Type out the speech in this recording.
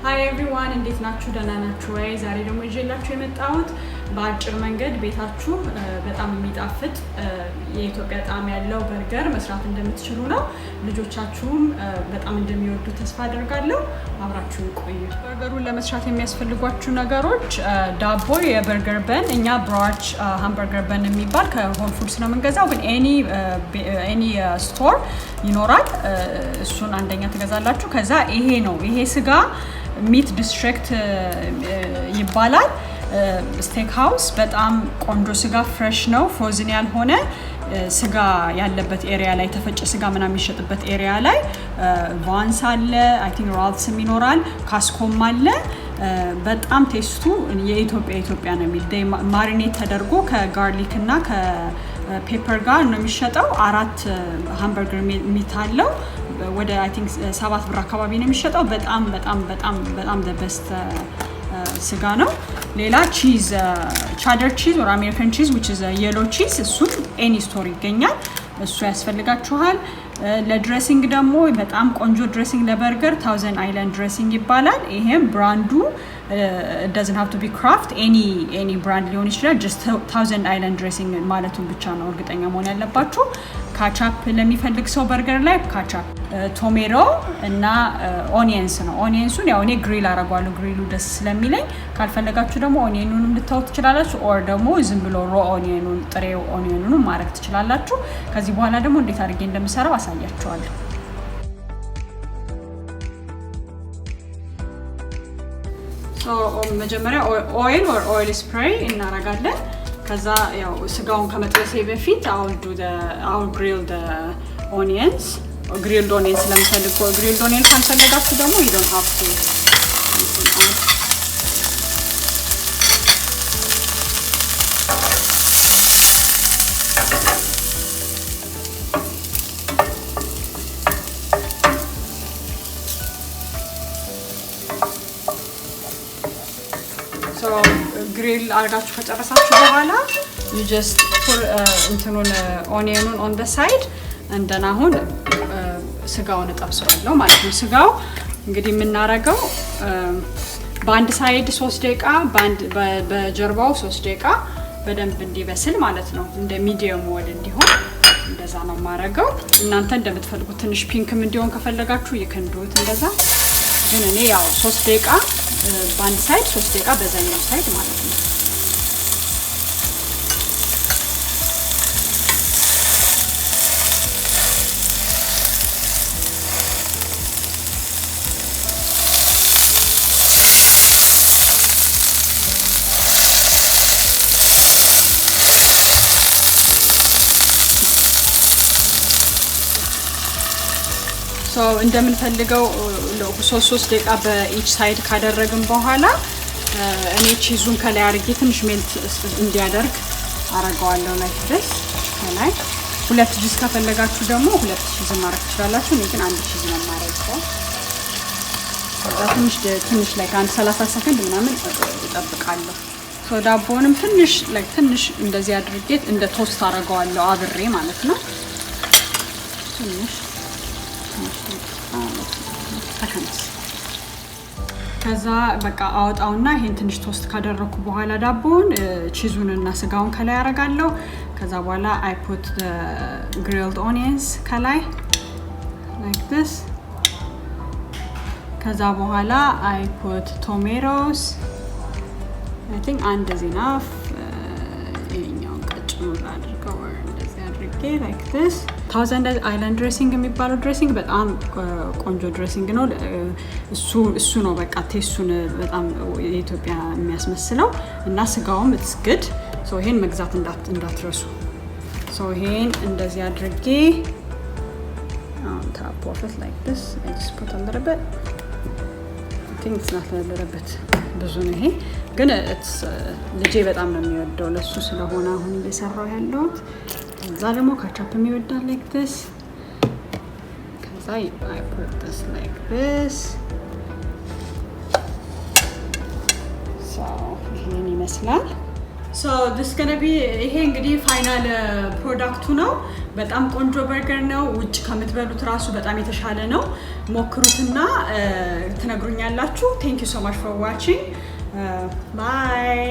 Hi everyone, እንዴት ናችሁ? ደህና ናችሁ ወይ? ዛሬ ደግሞ ይዤላችሁ የመጣሁት በአጭር መንገድ ቤታችሁ በጣም የሚጣፍጥ የኢትዮጵያ ጣዕም ያለው በርገር መስራት እንደምትችሉ ነው። ልጆቻችሁም በጣም እንደሚወዱ ተስፋ አደርጋለሁ። አብራችሁን ቆዩ። በርገሩን ለመስራት የሚያስፈልጓችሁ ነገሮች ዳቦ፣ የበርገር በን፣ እኛ brioche hamburger በን የሚባል ከሆል ፉድስ ነው የምንገዛው፣ ግን ኤኒ ስቶር ይኖራል። እሱን አንደኛ ትገዛላችሁ። ከዛ ይሄ ስጋ ሚት ዲስትሪክት ይባላል። Steakhouse በጣም ቆንጆ ስጋ ፍሬሽ ነው፣ ፍሮዝን ያልሆነ ስጋ ያለበት ኤሪያ ላይ ተፈጨ ስጋ ምናምን የሚሸጥበት ኤሪያ ላይ buns አለ፣ አይ ቲንክ ራልስም ይኖራል፣ ካስኮም አለ። በጣም ቴስቱ የኢትዮጵያ ነው የሚል ማሪኔት ተደርጎ ከጋርሊክ እና ከፔፐር ጋር ነው የሚሸጠው። 4 ሃምበርገር ሚት አለው። ወደ አይ ቲንክ 7 ብር አካባቢ ነው የሚሸጠው። በጣም the best ስጋ ነው። ሌላ ቺዝ cheddar cheese or American cheese which is a yellow cheese እሱ any store ይገኛል። እሱ ያስፈልጋችኋል። ለድሬሲንግ ደግሞ በጣም ቆንጆ ድሬሲንግ ለበርገር Thousand Island dressing ይባላል። ይሄም ብራንዱ it doesn't have to be Kraft, any brand ሊሆን ይችላል። just Thousand Island dressing ማለቱን ብቻ ነው እርግጠኛ መሆን ያለባችሁ። ካቻፕ ለሚፈልግ ሰው በርገር ላይ ካቻፕ፣ ቶሜቶ እና ኦኒየንስ ነው። ኦኒየንሱን ያው እኔ ግሪል አደርጋለሁ፣ ግሪሉ ደስ ስለሚለኝ። ካልፈለጋችሁ ደግሞ ኦኒየኑንም ልታው ትችላላችሁ፣ ኦር ደግሞ ዝም ብሎ ሮ ኦኒየኑን ጥሬው ኦኒየኑን ማድረግ ትችላላችሁ። ከዚህ በኋላ ደግሞ እንዴት አድርጌ እንደምሰራው አሳያችኋለሁ። መጀመሪያ ኦይል ስፕሬይ እናደርጋለን። ከዛ ያው ስጋውን ከመጥበሴ በፊት I'll grill the onions. grilled onions ለምፈልግ grilled onions ካልፈለጋችሁ ደግሞ you don't have to. ግሪል አድርጋችሁ ከጨረሳችሁ በኋላ you just put onion on the side and then አሁን ስጋውን እጠብሰዋለሁ ማለት ነው። ስጋው እንግዲህ የምናረገው በአንድ ሳይድ 3 ደቂቃ በጀርባው 3 ደቂቃ በደንብ እንዲበስል ማለት ነው። እንደ ሚዲየም ወድ እንዲሆን እንደዛ ነው ማረገው። እናንተ እንደምትፈልጉት ትንሽ ፒንክም እንዲሆን ከፈለጋችሁ ይከንዱት እንደዛ። ግን እኔ ያው 3 ደቂቃ በአንድ ሳይድ 3 ደቂቃ በዛኛው ሳይድ ማለት ነው። እንደምንፈልገው 3 ደቂቃ በኢች ሳይድ ካደረግን በኋላ እኔ ቺዙን ከላይ አድርጌ ትንሽ ሜልት እንዲያደርግ አረጋዋለሁ። like this ከላይ 2 ቺዝ ከፈለጋችሁ ደግሞ 2 ቺዝ ማድረግ ትችላላችሁ። እኔ ግን 1 ቺዝ ነው የማደርገው። ትንሽ ላይ 30 ሰከንድ ምናምን እጠብቃለሁ። ዳቦንም ትንሽ እንደዚህ አድርጌ እንደ ቶስት አረጋዋለሁ አብሬ ማለት ነው። ከዛ በቃ አወጣውና ይሄን ትንሽ ቶስት ካደረኩ በኋላ ዳቦውን ቺዙን እና ስጋውን ከላይ አረጋለሁ። ከዛ በኋላ I put the grilled onions ከላይ like this። ከዛ በኋላ I put tomatoes. I think and is enough. ይሄኛው ቀጭኑ አድርገው እንደዚህ አድርጌ like this። Thousand Island dressing የሚባለው ድሬሲንግ በጣም ቆንጆ ድሬሲንግ ነው። እሱ ነው በቃ ቴስቱን በጣም የኢትዮጵያ የሚያስመስለው እና ስጋውም it's good. ይሄን መግዛት እንዳትረሱ። ይሄን እንደዚህ አድርጌ on top of it like this. I just put a little bit. I think it's not a little bit. ብዙ ነው ይሄ ግን ልጄ በጣም ነው የሚወደው፣ ለሱ ስለሆነ አሁን እየሰራው ያለሁት። ከዛ ደግሞ ካቻፕ የሚወዳል like this። ከዛ I put this like this. ይሄን ይመስላል። So this is gonna be ይሄ እንግዲህ ፋይናል ፕሮዳክቱ ነው በጣም ቆንጆ በርገር ነው ውጭ ከምትበሉት ራሱ በጣም የተሻለ ነው ሞክሩትና ትነግሩኛላችሁ Thank you so much for watching bye